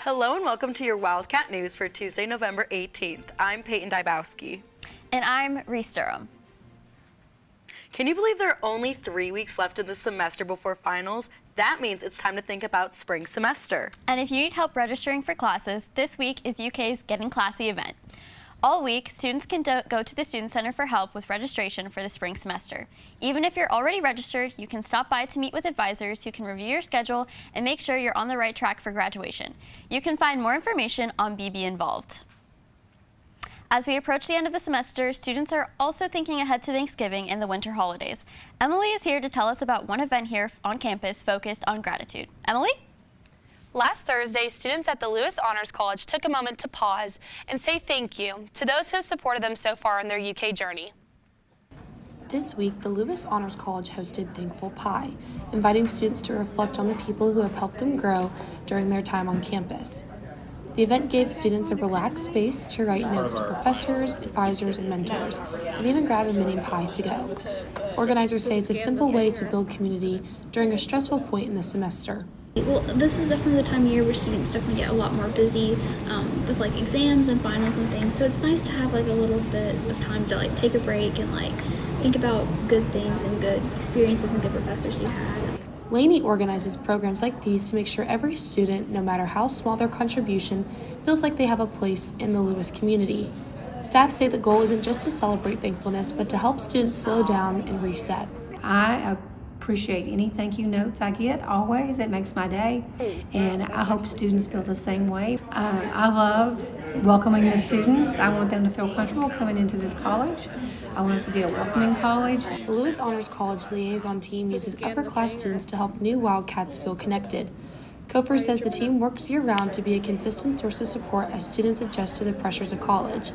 Hello and welcome to your Wildcat News for Tuesday, November 18th. I'm Peyton Dybowski. And I'm Reese Durham. Can you believe there are only 3 weeks left in the semester before finals? That means it's time to think about spring semester. And if you need help registering for classes, this week is UK's Getting Classy event. All week, students can go to the Student Center for help with registration for the spring semester. Even if you're already registered, you can stop by to meet with advisors who can review your schedule and make sure you're on the right track for graduation. You can find more information on BB Involved. As we approach the end of the semester, students are also thinking ahead to Thanksgiving and the winter holidays. Emily is here to tell us about one event here on campus focused on gratitude. Emily? Last Thursday, students at the Lewis Honors College took a moment to pause and say thank you to those who have supported them so far on their UK journey. This week, the Lewis Honors College hosted Thankful Pie, inviting students to reflect on the people who have helped them grow during their time on campus. The event gave students a relaxed space to write notes to professors, advisors, and mentors, and even grab a mini pie to go. Organizers say it's a simple way to build community during a stressful point in the semester. Well, this is definitely the time of year where students definitely get a lot more busy with like exams and finals and things. So it's nice to have like a little bit of time to like take a break and like think about good things and good experiences and good professors you had. Lainey organizes programs like these to make sure every student, no matter how small their contribution, feels like they have a place in the Lewis community. Staff say the goal isn't just to celebrate thankfulness, but to help students slow down and reset. I appreciate any thank you notes I get, always. It makes my day, and I hope students feel the same way. I love welcoming the students. I want them to feel comfortable coming into this college. I want us to be a welcoming college. The Lewis Honors College liaison team uses upper-class students to help new Wildcats feel connected. Kofer says the team works year-round to be a consistent source of support as students adjust to the pressures of college.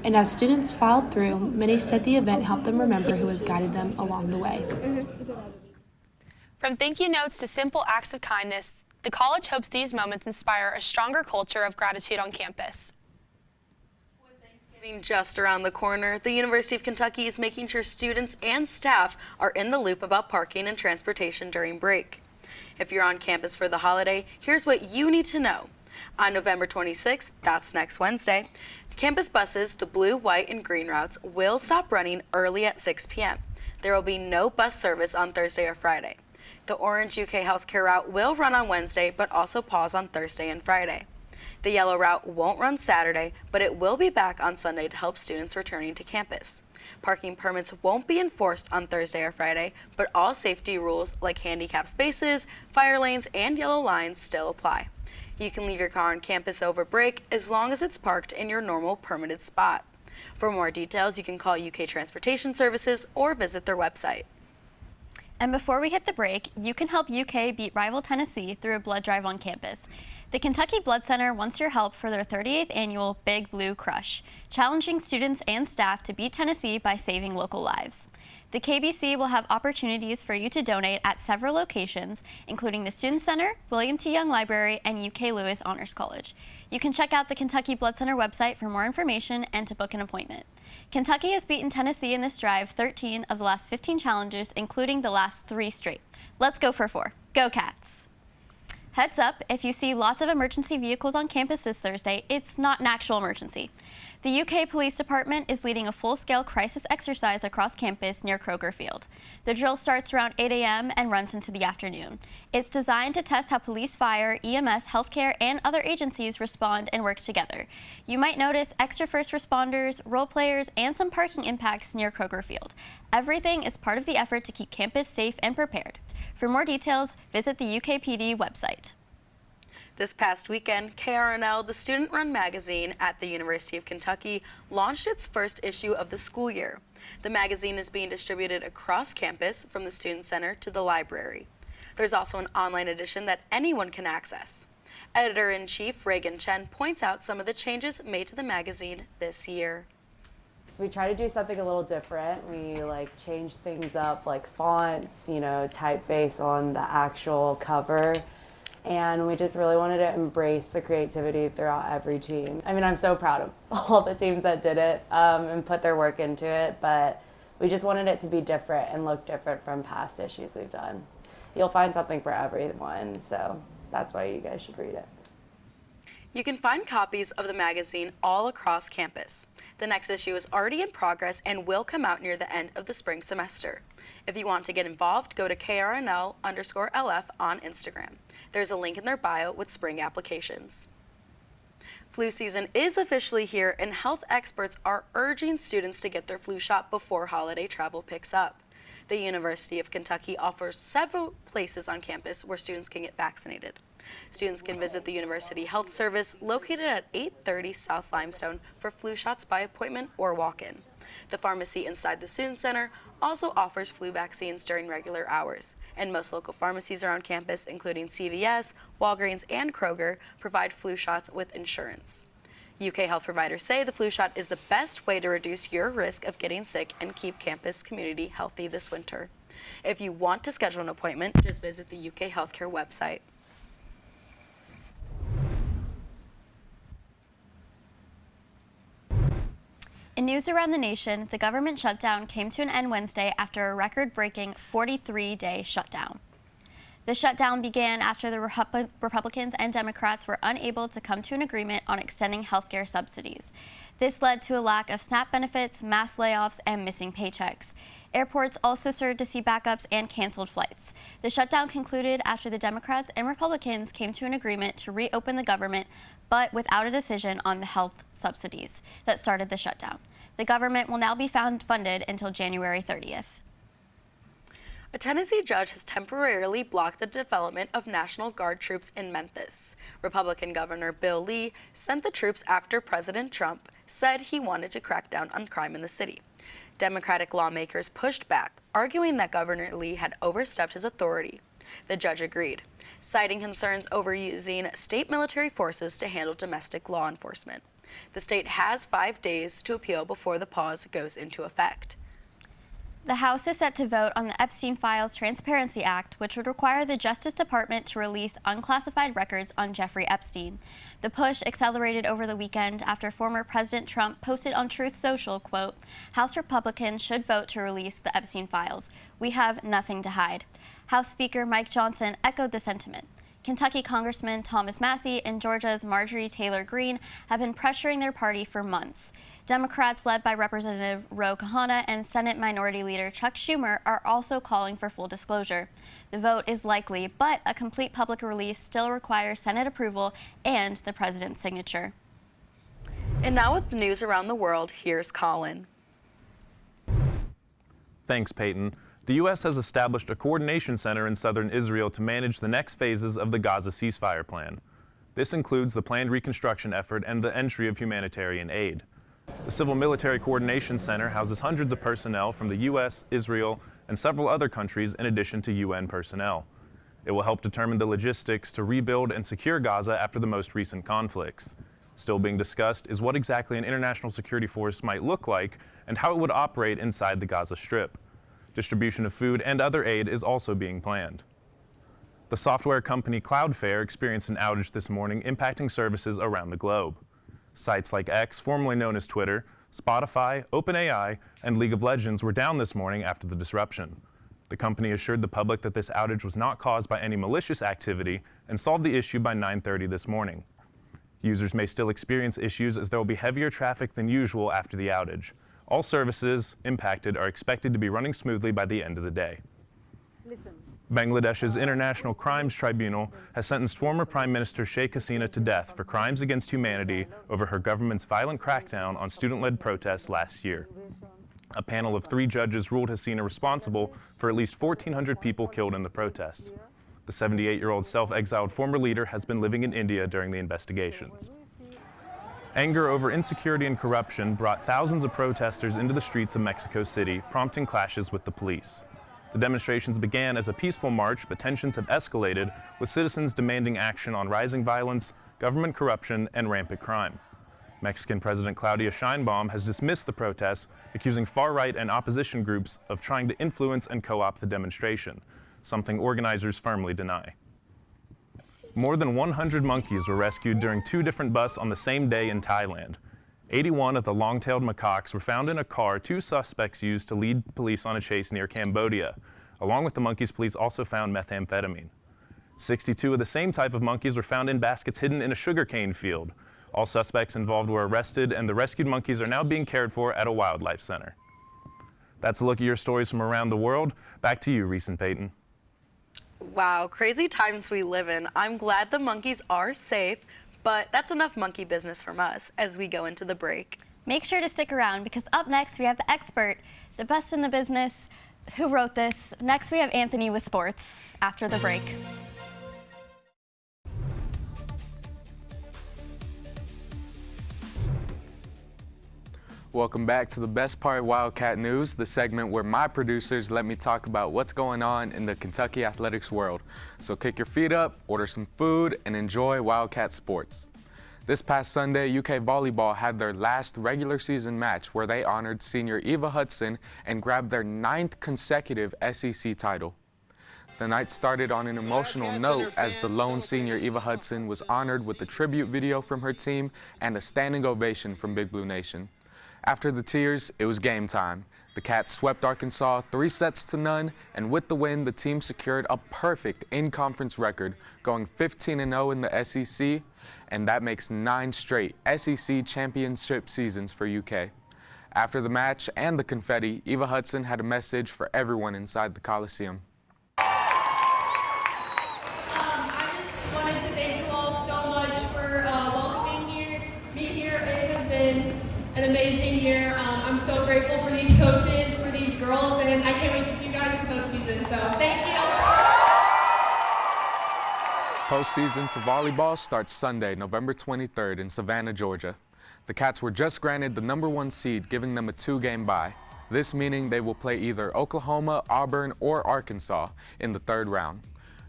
And as students filed through, many said the event helped them remember who has guided them along the way. From thank you notes to simple acts of kindness, the college hopes these moments inspire a stronger culture of gratitude on campus. With Thanksgiving just around the corner, the University of Kentucky is making sure students and staff are in the loop about parking and transportation during break. If you're on campus for the holiday, here's what you need to know. On November 26th, that's next Wednesday, campus buses, the blue, white, and green routes, will stop running early at 6 p.m. There will be no bus service on Thursday or Friday. The orange UK healthcare route will run on Wednesday, but also pause on Thursday and Friday. The yellow route won't run Saturday, but it will be back on Sunday to help students returning to campus. Parking permits won't be enforced on Thursday or Friday, but all safety rules like handicap spaces, fire lanes, and yellow lines still apply. You can leave your car on campus over break as long as it's parked in your normal permitted spot. For more details, you can call UK Transportation Services or visit their website. And before we hit the break, you can help UK beat rival Tennessee through a blood drive on campus. The Kentucky Blood Center wants your help for their 38th annual Big Blue Crush, challenging students and staff to beat Tennessee by saving local lives. The KBC will have opportunities for you to donate at several locations, including the Student Center, William T. Young Library, and UK Lewis Honors College. You can check out the Kentucky Blood Center website for more information and to book an appointment. Kentucky has beaten Tennessee in this drive 13 of the last 15 challenges, including the last 3 straight. Let's go for 4. Go Cats! Heads up, if you see lots of emergency vehicles on campus this Thursday, it's not an actual emergency. The UK Police Department is leading a full-scale crisis exercise across campus near Kroger Field. The drill starts around 8 a.m. and runs into the afternoon. It's designed to test how police, fire, EMS, healthcare, and other agencies respond and work together. You might notice extra first responders, role players, and some parking impacts near Kroger Field. Everything is part of the effort to keep campus safe and prepared. For more details, visit the UKPD website. This past weekend, KRNL, the student-run magazine at the University of Kentucky, launched its first issue of the school year. The magazine is being distributed across campus from the Student Center to the library. There's also an online edition that anyone can access. Editor-in-Chief Reagan Chen points out some of the changes made to the magazine this year. We try to do something a little different. We change things up, like fonts, typeface on the actual cover. And we just really wanted to embrace the creativity throughout every team. I mean, I'm so proud of all the teams that did it and put their work into it, but we just wanted it to be different and look different from past issues we've done. You'll find something for everyone, so that's why you guys should read it. You can find copies of the magazine all across campus. The next issue is already in progress and will come out near the end of the spring semester. If you want to get involved, go to KRNL_LF on Instagram. There's a link in their bio with spring applications. Flu season is officially here, and health experts are urging students to get their flu shot before holiday travel picks up. The University of Kentucky offers several places on campus where students can get vaccinated. Students can visit the University Health Service located at 830 South Limestone for flu shots by appointment or walk-in. The pharmacy inside the Student Center also offers flu vaccines during regular hours, and most local pharmacies around campus, including CVS, Walgreens, and Kroger, provide flu shots with insurance. UK health providers say the flu shot is the best way to reduce your risk of getting sick and keep campus community healthy this winter. If you want to schedule an appointment, just visit the UK Healthcare website. In news around the nation, the government shutdown came to an end Wednesday after a record-breaking 43-day shutdown. The shutdown began after the Republicans and Democrats were unable to come to an agreement on extending healthcare subsidies. This led to a lack of SNAP benefits, mass layoffs, and missing paychecks. Airports also started to see backups and canceled flights. The shutdown concluded after the Democrats and Republicans came to an agreement to reopen the government, but without a decision on the health subsidies that started the shutdown. The government will now be funded until January 30th. A Tennessee judge has temporarily blocked the development of National Guard troops in Memphis. Republican Governor Bill Lee sent the troops after President Trump said he wanted to crack down on crime in the city. Democratic lawmakers pushed back, arguing that Governor Lee had overstepped his authority. The judge agreed, citing concerns over using state military forces to handle domestic law enforcement. The state has 5 days to appeal before the pause goes into effect. The House is set to vote on the Epstein Files Transparency Act, which would require the Justice Department to release unclassified records on Jeffrey Epstein. The push accelerated over the weekend after former President Trump posted on Truth Social, quote, "House Republicans should vote to release the Epstein files. We have nothing to hide." House Speaker Mike Johnson echoed the sentiment. Kentucky Congressman Thomas Massie and Georgia's Marjorie Taylor Greene have been pressuring their party for months. Democrats led by Representative Ro Khanna and Senate Minority Leader Chuck Schumer are also calling for full disclosure. The vote is likely, but a complete public release still requires Senate approval and the president's signature. And now with the news around the world, here's Colin. Thanks, Peyton. The U.S. has established a coordination center in southern Israel to manage the next phases of the Gaza ceasefire plan. This includes the planned reconstruction effort and the entry of humanitarian aid. The Civil Military Coordination Center houses hundreds of personnel from the U.S., Israel, and several other countries in addition to UN personnel. It will help determine the logistics to rebuild and secure Gaza after the most recent conflicts. Still being discussed is what exactly an international security force might look like and how it would operate inside the Gaza Strip. Distribution of food and other aid is also being planned. The software company Cloudflare experienced an outage this morning, impacting services around the globe. Sites like X, formerly known as Twitter, Spotify, OpenAI, and League of Legends were down this morning after the disruption. The company assured the public that this outage was not caused by any malicious activity and solved the issue by 9:30 this morning. Users may still experience issues as there will be heavier traffic than usual after the outage. All services impacted are expected to be running smoothly by the end of the day. Bangladesh's International Crimes Tribunal has sentenced former Prime Minister Sheikh Hasina to death for crimes against humanity over her government's violent crackdown on student-led protests last year. A panel of 3 judges ruled Hasina responsible for at least 1,400 people killed in the protests. The 78-year-old self-exiled former leader has been living in India during the investigations. Anger over insecurity and corruption brought thousands of protesters into the streets of Mexico City, prompting clashes with the police. The demonstrations began as a peaceful march, but tensions have escalated, with citizens demanding action on rising violence, government corruption, and rampant crime. Mexican President Claudia Sheinbaum has dismissed the protests, accusing far-right and opposition groups of trying to influence and co-opt the demonstration, something organizers firmly deny. More than 100 monkeys were rescued during 2 different busts on the same day in Thailand. 81 of the long-tailed macaques were found in a car 2 suspects used to lead police on a chase near Cambodia. Along with the monkeys, police also found methamphetamine. 62 of the same type of monkeys were found in baskets hidden in a sugarcane field. All suspects involved were arrested, and the rescued monkeys are now being cared for at a wildlife center. That's a look at your stories from around the world. Back to you, Reese and Peyton. Wow, crazy times we live in. I'm glad the monkeys are safe, but that's enough monkey business from us as we go into the break. Make sure to stick around because up next we have the expert, the best in the business, who wrote this. Next we have Anthony with sports after the break. Welcome back to the best part of Wildcat News, the segment where my producers let me talk about what's going on in the Kentucky athletics world. So kick your feet up, order some food, and enjoy Wildcat sports. This past Sunday, UK Volleyball had their last regular season match where they honored senior Eva Hudson and grabbed their 9th consecutive SEC title. The night started on an emotional note as the lone senior Eva Hudson was honored with a tribute video from her team and a standing ovation from Big Blue Nation. After the tears, it was game time. The Cats swept Arkansas 3-0, and with the win, the team secured a perfect in-conference record, going 15-0 in the SEC, and that makes 9 straight SEC championship seasons for UK. After the match and the confetti, Eva Hudson had a message for everyone inside the Coliseum. I just wanted to thank you all so much for welcoming me here. It has been an amazing year. I'm so grateful for these coaches, for these girls, and I can't wait to see you guys in postseason, so thank you. Postseason for volleyball starts Sunday, November 23rd in Savannah, Georgia. The Cats were just granted the #1 seed, giving them a 2-game bye. This meaning they will play either Oklahoma, Auburn, or Arkansas in the 3rd round.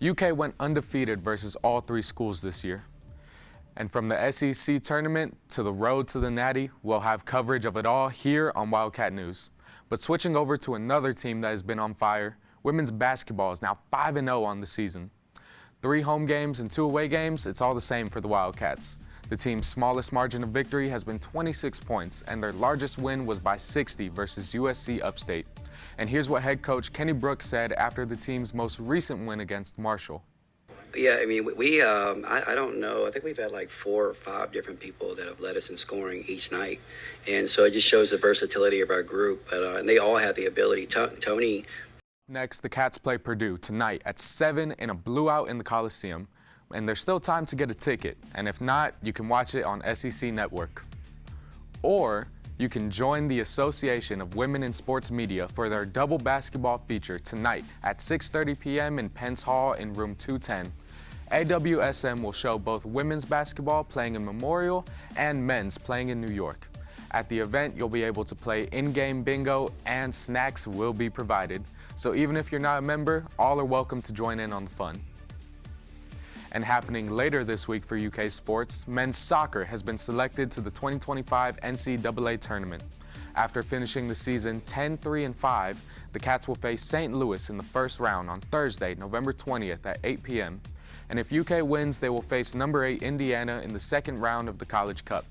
UK went undefeated versus all 3 schools this year. And from the SEC tournament to the road to the Natty, we'll have coverage of it all here on Wildcat News. But switching over to another team that has been on fire, women's basketball is now 5-0 on the season. 3 home games and 2 away games, it's all the same for the Wildcats. The team's smallest margin of victory has been 26 points, and their largest win was by 60 versus USC Upstate. And here's what head coach Kenny Brooks said after the team's most recent win against Marshall. Yeah, I mean, I don't know. I think we've had like 4 or 5 different people that have led us in scoring each night. And so it just shows the versatility of our group. And they all have the ability. Tony. Next, the Cats play Purdue tonight at 7 in a blowout in the Coliseum. And there's still time to get a ticket. And if not, you can watch it on SEC Network. Or you can join the Association of Women in Sports Media for their double basketball feature tonight at 6:30 p.m. in Pence Hall in room 210. AWSM will show both women's basketball playing in Memorial and men's playing in New York. At the event, you'll be able to play in-game bingo and snacks will be provided. So even if you're not a member, all are welcome to join in on the fun. And happening later this week for UK sports, men's soccer has been selected to the 2025 NCAA tournament. After finishing the season 10-3-5, the Cats will face St. Louis in the first round on Thursday, November 20th at 8 p.m. And if UK wins, they will face number 8 Indiana in the second round of the College Cup.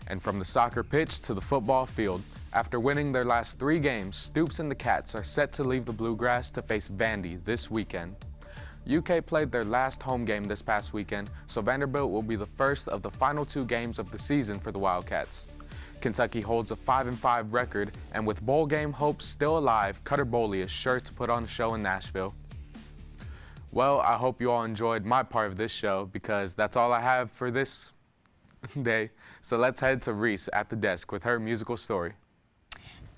And from the soccer pitch to the football field, after winning their last 3 games, Stoops and the Cats are set to leave the Bluegrass to face Vandy this weekend. UK played their last home game this past weekend, so Vanderbilt will be the first of the final 2 games of the season for the Wildcats. Kentucky holds a 5-5 record, and with bowl game hopes still alive, Cutter Boley is sure to put on a show in Nashville. Well, I hope you all enjoyed my part of this show because that's all I have for this day. So let's head to Reese at the desk with her musical story.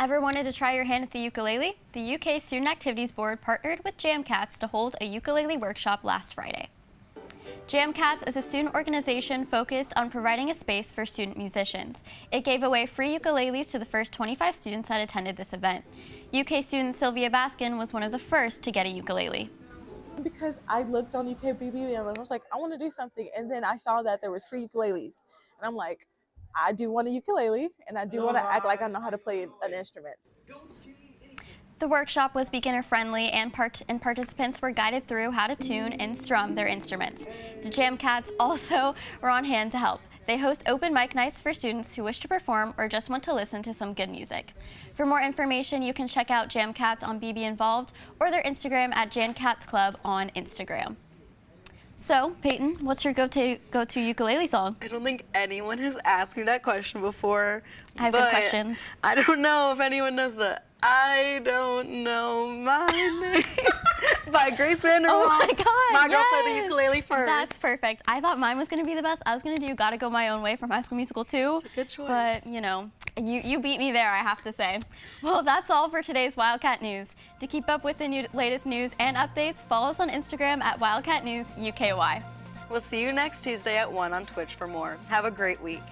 Ever wanted to try your hand at the ukulele? The UK Student Activities Board partnered with Jam Cats to hold a ukulele workshop last Friday. Jam Cats is a student organization focused on providing a space for student musicians. It gave away free ukuleles to the first 25 students that attended this event. UK student Sylvia Baskin was one of the first to get a ukulele. Because I looked on UKBB and I was like, I want to do something. And then I saw that there was free ukuleles. And I'm like, I do want a ukulele and I do want to act like I know how to play an instrument. The workshop was beginner friendly and participants were guided through how to tune and strum their instruments. The Jam Cats also were on hand to help. They host open mic nights for students who wish to perform or just want to listen to some good music. For more information, you can check out Jam Cats on BB Involved or their Instagram at Jam Cats Club on Instagram. So, Peyton, what's your go-to ukulele song? I don't think anyone has asked me that question before. I have good but questions. I don't know if anyone knows the I Don't Know My Name by Grace Vanderwall. Oh my God, My girl played the yes. ukulele first. That's perfect. I thought mine was going to be the best. I was going to do Gotta Go My Own Way from High School Musical 2. It's a good choice. But, you know, you beat me there, I have to say. Well, that's all for today's Wildcat News. To keep up with the latest news and updates, follow us on Instagram at Wildcat News UKY. We'll see you next Tuesday at 1 on Twitch for more. Have a great week.